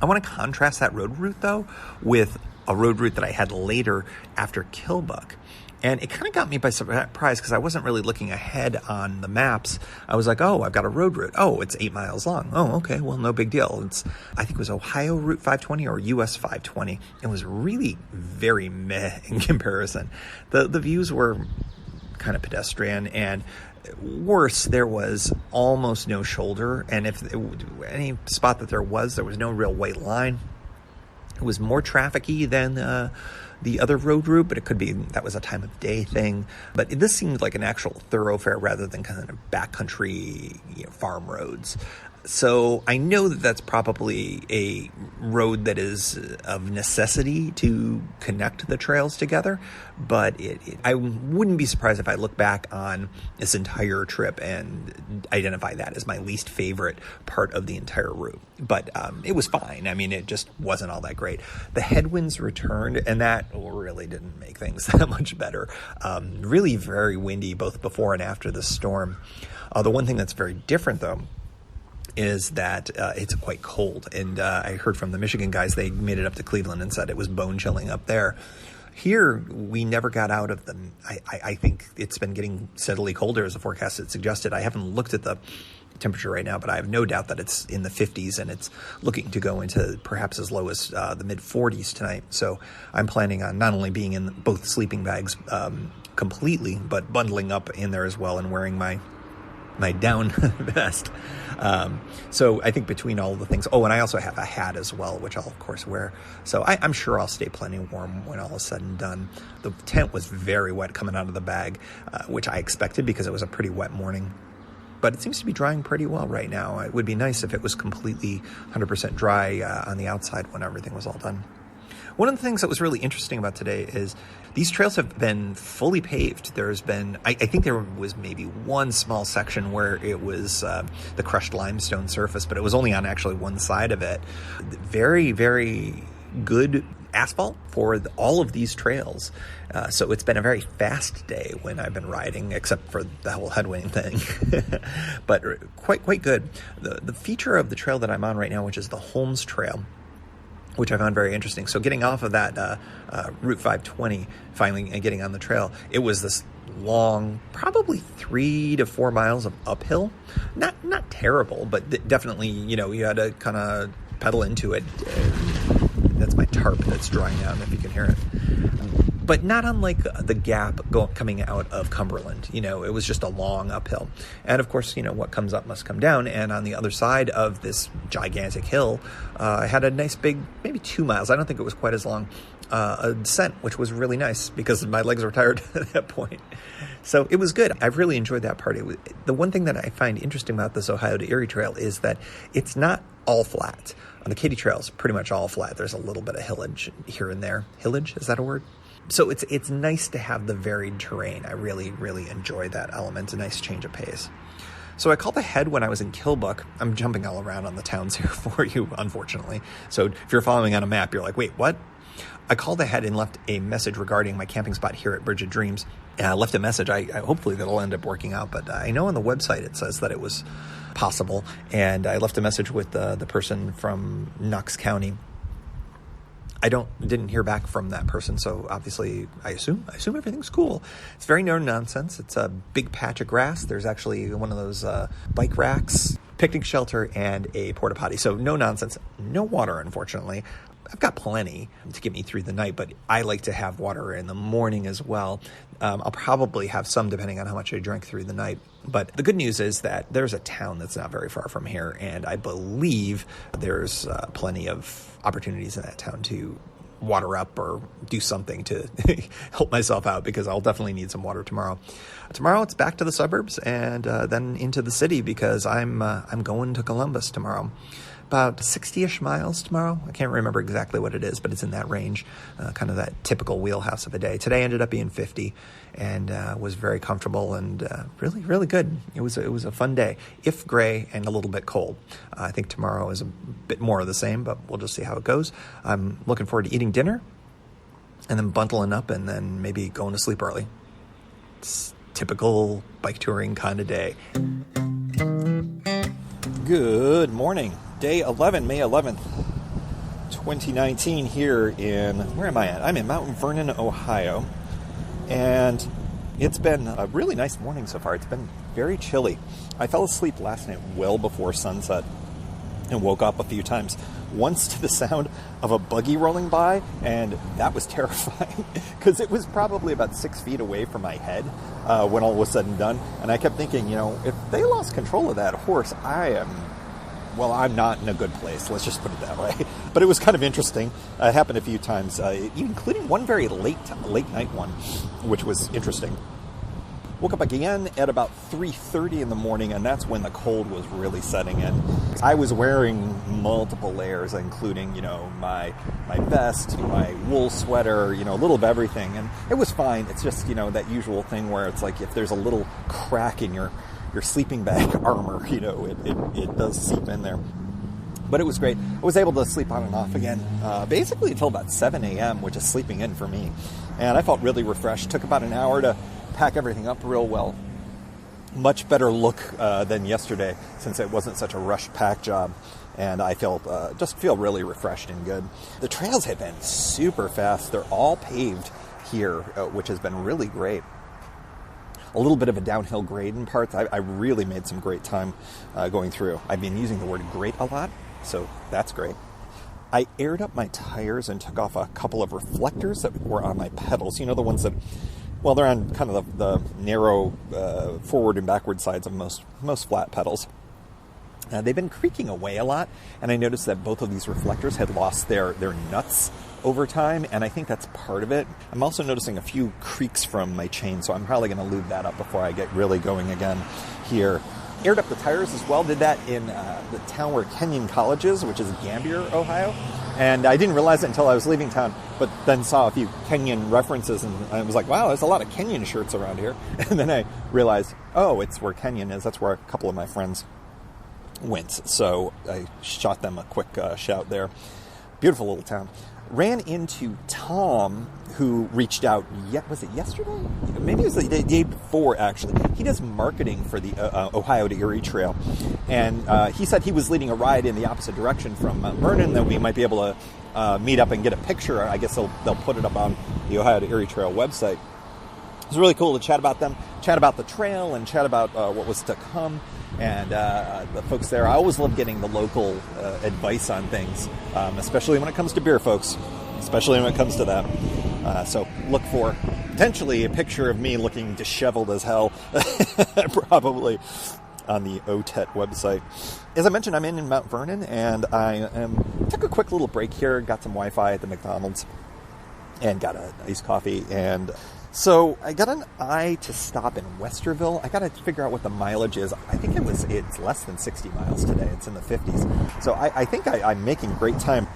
[SPEAKER 1] I want to contrast that road route, though, with
[SPEAKER 2] a road route that I had later after Killbuck. And it kind of got me by surprise because I wasn't really looking ahead on the maps. I was like, oh, I've got a road route. Oh, it's 8 miles long. Oh, okay, well, no big deal. I think it was Ohio Route 520 or US 520. It was really very meh in comparison. The views were kind of pedestrian, and worse, there was almost no shoulder. And if any spot that there was no real white line. It was more trafficy than the other road route, but it could be that was a time of day thing. But this seemed like an actual thoroughfare rather than kind of backcountry, farm roads. So I know that that's probably a road that is of necessity to connect the trails together, but I wouldn't be surprised if I look back on this entire trip and identify that as my least favorite part of the entire route. But it was fine. I mean, it just wasn't all that great. The headwinds returned, and that really didn't make things that much better. Really very windy both before and after the storm. The one thing that's very different, though, is that it's quite cold. And I heard from the Michigan guys, they made it up to Cleveland and said it was bone chilling up there. Here, we never got out of the, I think it's been getting steadily colder as the forecast had suggested. I haven't looked at the temperature right now, but I have no doubt that it's in the 50s and it's looking to go into perhaps as low as the mid 40s tonight. So I'm planning on not only being in both sleeping bags completely, but bundling up in there as well and wearing my down vest. So I think between all the things, and I also have a hat as well, which I'll of course wear. So I'm sure I'll stay plenty warm when all is said and done. The tent was very wet coming out of the bag, which I expected because it was a pretty wet morning. But it seems to be drying pretty well right now. It would be nice if it was completely 100% dry on the outside when everything was all done. One of the things that was really interesting about today is these trails have been fully paved. There's been, I think there was maybe one small section where it was the crushed limestone surface, but it was only on actually one side of it. Very, very good asphalt for all of these trails. So it's been a very fast day when I've been riding, except for the whole headwind thing. But quite good. The feature of the trail that I'm on right now, which is the Holmes Trail, which I found very interesting. So getting off of that Route 520, finally getting on the trail, it was this long, probably 3 to 4 miles of uphill. Not terrible, but definitely, you had to kind of pedal into it. That's my tarp that's drying out, if you can hear it. But not unlike the gap coming out of Cumberland. It was just a long uphill. And of course, what comes up must come down. And on the other side of this gigantic hill, I had a nice big, maybe 2 miles. I don't think it was quite as long, a descent, which was really nice because my legs were tired at that point. So it was good. I've really enjoyed that part. The one thing that I find interesting about this Ohio to Erie Trail is that it's not all flat. On the Katy Trail, it's pretty much all flat. There's a little bit of hillage here and there. Hillage, is that a word? So it's nice to have the varied terrain. I really, really enjoy that element. A nice change of pace. So I called ahead when I was in Killbuck. I'm jumping all around on the towns here for you, unfortunately. So if you're following on a map, you're like, wait, what? I called ahead and left a message regarding my camping spot here at Bridge of Dreams. I left a message. I hopefully that'll end up working out, but I know on the website it says that it was possible. And I left a message with the person from Knox County. I didn't hear back from that person, so obviously I assume everything's cool. It's very no nonsense. It's a big patch of grass. There's actually one of those bike racks, picnic shelter, and a porta potty. So no nonsense. No water, unfortunately. I've got plenty to get me through the night, but I like to have water in the morning as well. I'll probably have some depending on how much I drink through the night. But the good news is that there's a town that's not very far from here, and I believe there's plenty of opportunities in that town to water up or do something to help myself out, because I'll definitely need some water tomorrow. Tomorrow it's back to the suburbs and then into the city, because I'm going to Columbus tomorrow. About 60-ish miles tomorrow. I can't remember exactly what it is, but it's in that range, kind of that typical wheelhouse of a day. Today ended up being 50 and was very comfortable and really, really good. It was a fun day, if gray and a little bit cold. I think tomorrow is a bit more of the same, but we'll just see how it goes. I'm looking forward to eating dinner and then bundling up and then maybe going to sleep early. It's typical bike touring kind of day. Good morning. Day 11, May 11th. 2019 here in, where am I at? I'm in Mount Vernon, Ohio, and it's been a really nice morning so far. It's been very chilly. I fell asleep last night well before sunset and woke up a few times, once to the sound of a buggy rolling by, and that was terrifying because it was probably about 6 feet away from my head when all was said and done. And I kept thinking, if they lost control of that horse, I'm not in a good place. Let's just put it that way. But it was kind of interesting. It happened a few times, including one very late night one, which was interesting. Woke up again at about 3:30 in the morning, and that's when the cold was really setting in. I was wearing multiple layers, including, my vest, my wool sweater, a little of everything. And it was fine. It's just, that usual thing where it's like if there's a little crack in your sleeping bag armor, it does seep in there. But it was great. I was able to sleep on and off again, basically until about 7 a.m., which is sleeping in for me. And I felt really refreshed. Took about an hour to pack everything up real well. Much better look than yesterday, since it wasn't such a rushed pack job. And I feel really refreshed and good. The trails have been super fast. They're all paved here, which has been really great. A little bit of a downhill grade in parts. I really made some great time going through. I've been using the word great a lot, so that's great. I aired up my tires and took off a couple of reflectors that were on my pedals. The ones that, they're on kind of the narrow forward and backward sides of most flat pedals. They've been creaking away a lot, and I noticed that both of these reflectors had lost their nuts over time, and I think that's part of it. I'm also noticing a few creaks from my chain, so I'm probably going to lube that up before I get really going again here. Aired up the tires as well. Did that in the town where Kenyon College is, which is Gambier, Ohio. And I didn't realize it until I was leaving town, but then saw a few Kenyon references, and I was like, wow, there's a lot of Kenyon shirts around here. And then I realized, it's where Kenyon is. That's where a couple of my friends went. So I shot them a quick shout there. Beautiful little town. Ran into Tom, who reached out, was it yesterday? Maybe it was the day before, actually. He does marketing for the Ohio to Erie Trail. And he said he was leading a ride in the opposite direction from Mount Vernon, that we might be able to meet up and get a picture. I guess they'll put it up on the Ohio to Erie Trail website. It was really cool to chat about them, chat about the trail, and chat about what was to come. And the folks there, I always love getting the local advice on things, especially when it comes to beer, folks, especially when it comes to that. So look for potentially a picture of me looking disheveled as hell, probably on the OTET website. As I mentioned, I'm in Mount Vernon, and I took a quick little break here, got some Wi-Fi at the McDonald's, and got an iced coffee. And so I got an eye to stop in Westerville. I got to figure out what the mileage is. I think it's less than 60 miles today. It's in the 50s. So I think I'm making great time.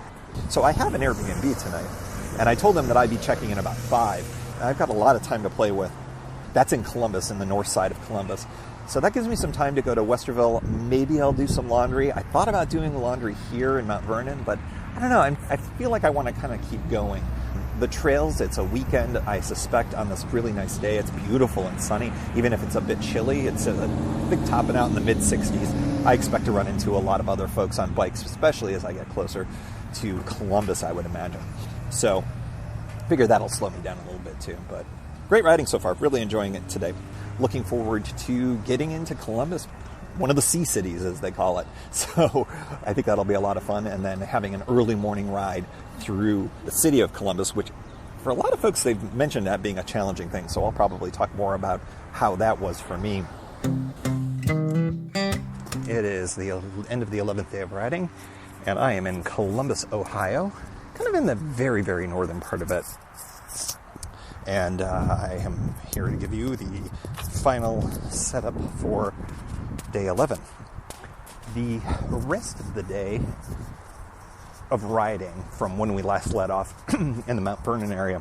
[SPEAKER 2] So I have an Airbnb tonight, and I told them that I'd be checking in about 5. I've got a lot of time to play with. That's in Columbus, in the north side of Columbus. So that gives me some time to go to Westerville. Maybe I'll do some laundry. I thought about doing the laundry here in Mount Vernon, but I don't know. I feel like I want to kind of keep going. The trails, it's a weekend, I suspect, on this really nice day. It's beautiful and sunny, even if it's a bit chilly. It's a big topping out in the mid-60s. I expect to run into a lot of other folks on bikes, especially as I get closer to Columbus, I would imagine. So I figure that'll slow me down a little bit too. But great riding so far. Really enjoying it today. Looking forward to getting into Columbus, one of the sea cities, as they call it. So I think that'll be a lot of fun. And then having an early morning ride through the city of Columbus, which for a lot of folks, they've mentioned that being a challenging thing. So I'll probably talk more about how that was for me. It is the end of the 11th day of riding, and I am in Columbus, Ohio, kind of in the very, very northern part of it. And I am here to give you the final setup for day 11. The rest of the day of riding from when we last let off in the Mount Vernon area,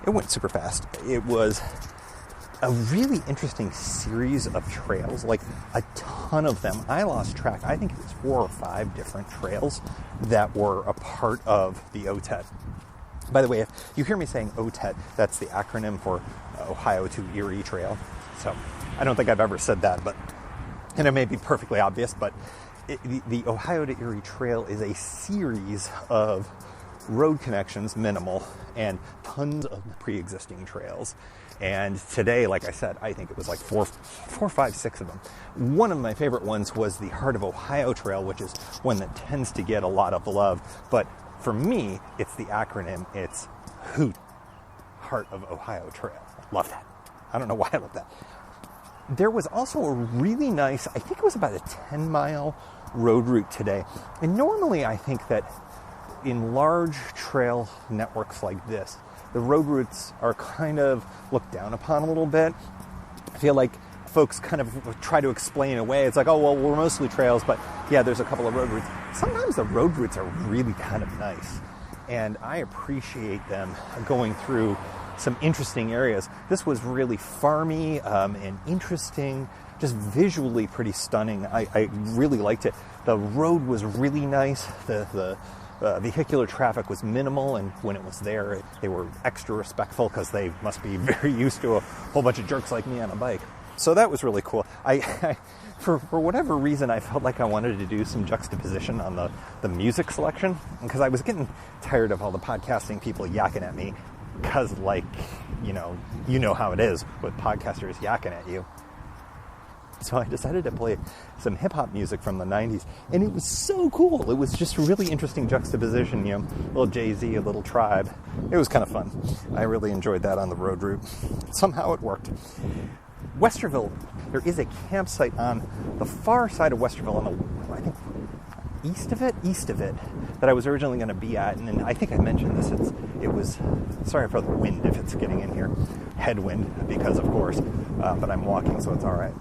[SPEAKER 2] it went super fast. It was a really interesting series of trails, like a ton of them. I lost track. I think it was 4 or 5 different trails that were a part of the OTET. By the way, if you hear me saying OTET, that's the acronym for Ohio to Erie Trail. So I don't think I've ever said that, and it may be perfectly obvious, but the Ohio to Erie Trail is a series of road connections, minimal, and tons of pre-existing trails. And today, like I said, I think it was like four, five, six of them. One of my favorite ones was the Heart of Ohio Trail, which is one that tends to get a lot of love. But for me, it's the acronym. It's HOOT, Heart of Ohio Trail. Love that. I don't know why I love that. There was also a really nice, I think it was about a 10-mile road route today. And normally I think that in large trail networks like this, the road routes are kind of looked down upon a little bit. I feel like folks kind of try to explain away. It's like, oh, well, we're mostly trails, but yeah, there's a couple of road routes. Sometimes the road routes are really kind of nice, and I appreciate them going through some interesting areas. This was really farmy and interesting, just visually pretty stunning. I really liked it. The road was really nice. The vehicular traffic was minimal, and when it was there, they were extra respectful because they must be very used to a whole bunch of jerks like me on a bike. So that was really cool. I for whatever reason, I felt like I wanted to do some juxtaposition on the music selection, because I was getting tired of all the podcasting people yakking at me, because, like, you know how it is with podcasters yakking at you. So I decided to play some hip-hop music from the 90s, and it was so cool. It was just a really interesting juxtaposition, a little Jay-Z, a little Tribe. It was kind of fun. I really enjoyed that on the road route. Somehow it worked. Westerville, there is a campsite on the far side of Westerville, I think east of it, that I was originally going to be at, and I think I mentioned this. It was, sorry for the wind if it's getting in here, headwind, because of course, but I'm walking, so it's all right.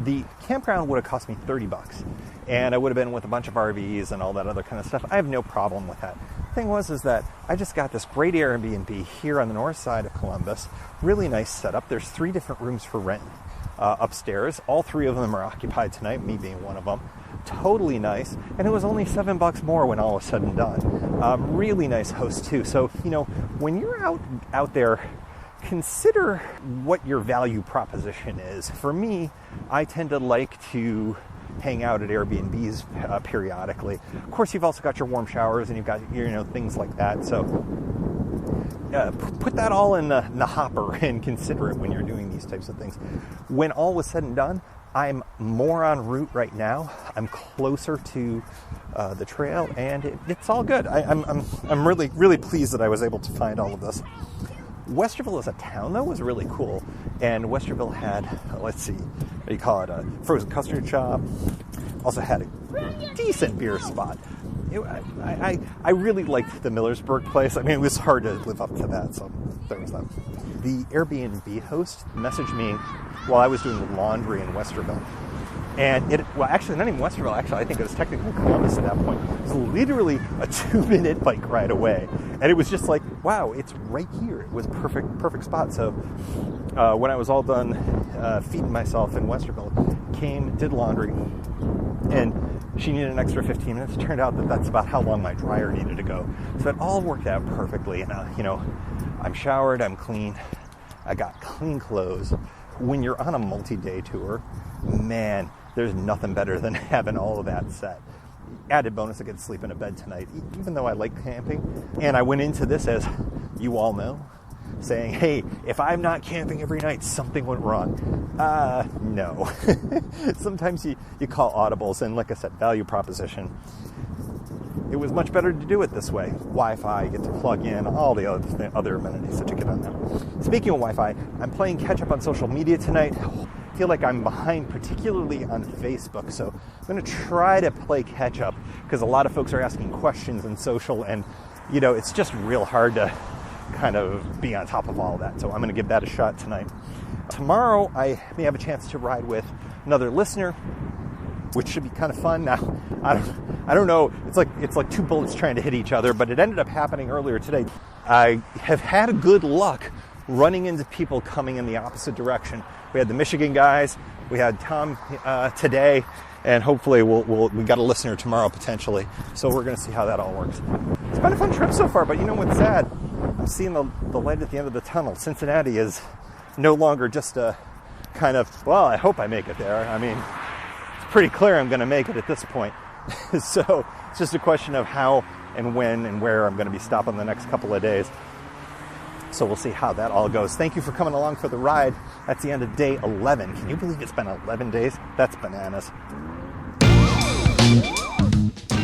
[SPEAKER 2] The campground would have cost me $30, and I would have been with a bunch of RVs and all that other kind of stuff. I have no problem with that. The thing is that I just got this great Airbnb here on the north side of Columbus. Really nice setup. There's 3 different rooms for rent upstairs. All 3 of them are occupied tonight, me being one of them. Totally nice, and it was only $7 more when all was said and done. Really nice host too. So when you're out there, consider what your value proposition is. For me, I tend to like to hang out at Airbnbs periodically. Of course, you've also got your warm showers, and you've got things like that. So put that all in the hopper and consider it when you're doing these types of things. When all was said and done, I'm more en route right now. I'm closer to the trail, and it's all good. I'm really, really pleased that I was able to find all of this. Westerville as a town, though, was really cool. And Westerville had, a frozen custard shop. Also had a decent beer spot. I really liked the Millersburg place. I mean, it was hard to live up to that, so there was that. The Airbnb host messaged me while I was doing the laundry in Westerville. And actually, not even Westerville, I think it was technically Columbus at that point. It was literally a 2-minute bike ride away. And it was just like, wow, it's right here. It was a perfect spot. So when I was all done feeding myself in Westerville, did laundry, and she needed an extra 15 minutes. It turned out that that's about how long my dryer needed to go. So it all worked out perfectly. And, I'm showered, I'm clean, I got clean clothes. When you're on a multi-day tour, man, there's nothing better than having all of that set. Added bonus, I get to sleep in a bed tonight, even though I like camping. And I went into this, as you all know, saying, hey, if I'm not camping every night, something went wrong. No. Sometimes you call audibles, and like I said, value proposition. It was much better to do it this way. Wi-Fi, you get to plug in, all the other amenities that you get on that. Speaking of Wi-Fi, I'm playing catch up on social media tonight. I feel like I'm behind, particularly on Facebook, so I'm going to try to play catch up, because a lot of folks are asking questions in social, and it's just real hard to kind of be on top of all of that. So I'm going to give that a shot tonight. Tomorrow, I may have a chance to ride with another listener, which should be kind of fun. Now, I don't know. It's like 2 bullets trying to hit each other, but it ended up happening earlier today. I have had good luck running into people coming in the opposite direction. We had the Michigan guys, we had Tom today, and hopefully we got a listener tomorrow potentially. So we're going to see how that all works. It's been a fun trip so far, but you know what's sad? I'm seeing the light at the end of the tunnel. Cincinnati is no longer just a kind of, well, I hope I make it there. I mean, pretty clear I'm going to make it at this point. So it's just a question of how and when and where I'm going to be stopping the next couple of days. So we'll see how that all goes. Thank you for coming along for the ride. That's the end of day 11. Can you believe it's been 11 days? That's bananas.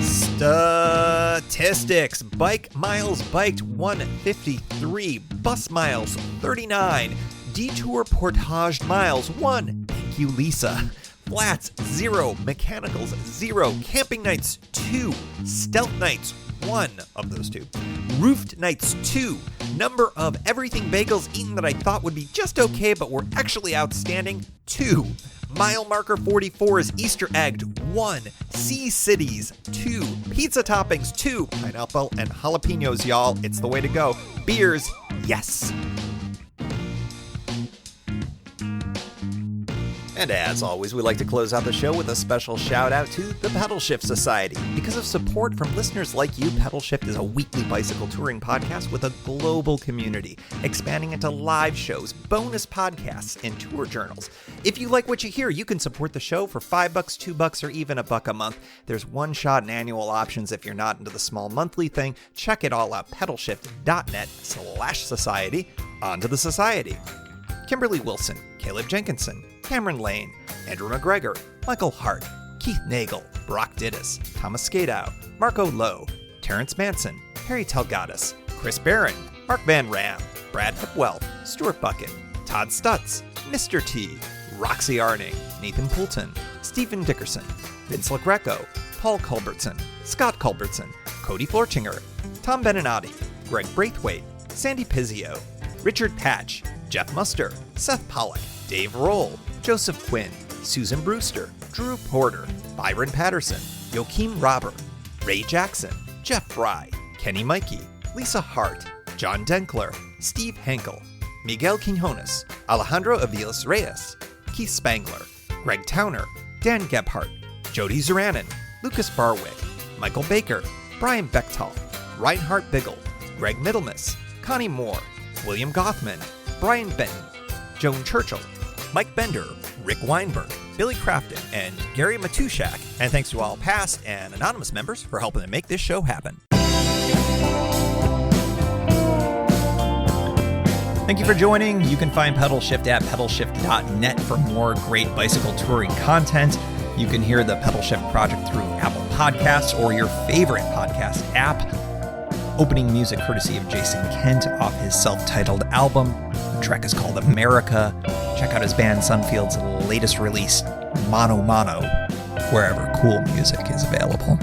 [SPEAKER 1] Statistics. Bike miles biked 153. Bus miles 39. Detour portaged miles 1. Thank you, Lisa. Flats 0. Mechanicals 0. Camping nights 2. Stealth nights 1 of those 2. Roofed nights 2. Number of everything bagels eaten that I thought would be just okay but were actually outstanding 2. Mile marker 44 is Easter egged 1. Sea cities 2. Pizza toppings 2. Pineapple and jalapenos, y'all. It's the way to go. Beers, yes. And as always, we like to close out the show with a special shout out to the Pedalshift Society. Because of support from listeners like you, Pedalshift is a weekly bicycle touring podcast with a global community, expanding into live shows, bonus podcasts, and tour journals. If you like what you hear, you can support the show for $5, $2, or even $1 a month. There's one-shot and annual options if you're not into the small monthly thing. Check it all out, pedalshift.net/society. On to the society. Kimberly Wilson, Caleb Jenkinson, Cameron Lane, Andrew McGregor, Michael Hart, Keith Nagel, Brock Dittis, Thomas Skadow, Marco Lowe, Terrence Manson, Harry Telgadas, Chris Barron, Mark Van Ram, Brad Hipwell, Stuart Bucket, Todd Stutz, Mr. T, Roxy Arning, Nathan Poulton, Stephen Dickerson, Vince LaGreco, Paul Culbertson, Scott Culbertson, Cody Florchinger, Tom Beninati, Greg Braithwaite, Sandy Pizzio, Richard Patch, Jeff Muster, Seth Pollock, Dave Roll, Joseph Quinn, Susan Brewster, Drew Porter, Byron Patterson, Joachim Robert, Ray Jackson, Jeff Fry, Kenny Mikey, Lisa Hart, John Denkler, Steve Henkel, Miguel Quinones, Alejandro Aviles Reyes, Keith Spangler, Greg Towner, Dan Gebhardt, Jody Zeranin, Lucas Barwick, Michael Baker, Brian Bechtal, Reinhard Biggle, Greg Middlemas, Connie Moore, William Gothman, Brian Benton, Joan Churchill, Mike Bender, Rick Weinberg, Billy Crafton, and Gary Matushak. And thanks to all past and anonymous members for helping to make this show happen. Thank you for joining. You can find Pedalshift at pedalshift.net for more great bicycle touring content. You can hear the Pedalshift project through Apple Podcasts or your favorite podcast app. Opening music courtesy of Jason Kent off his self-titled album. The track is called America. Check out his band Sunfield's latest release, Mono Mono, wherever cool music is available.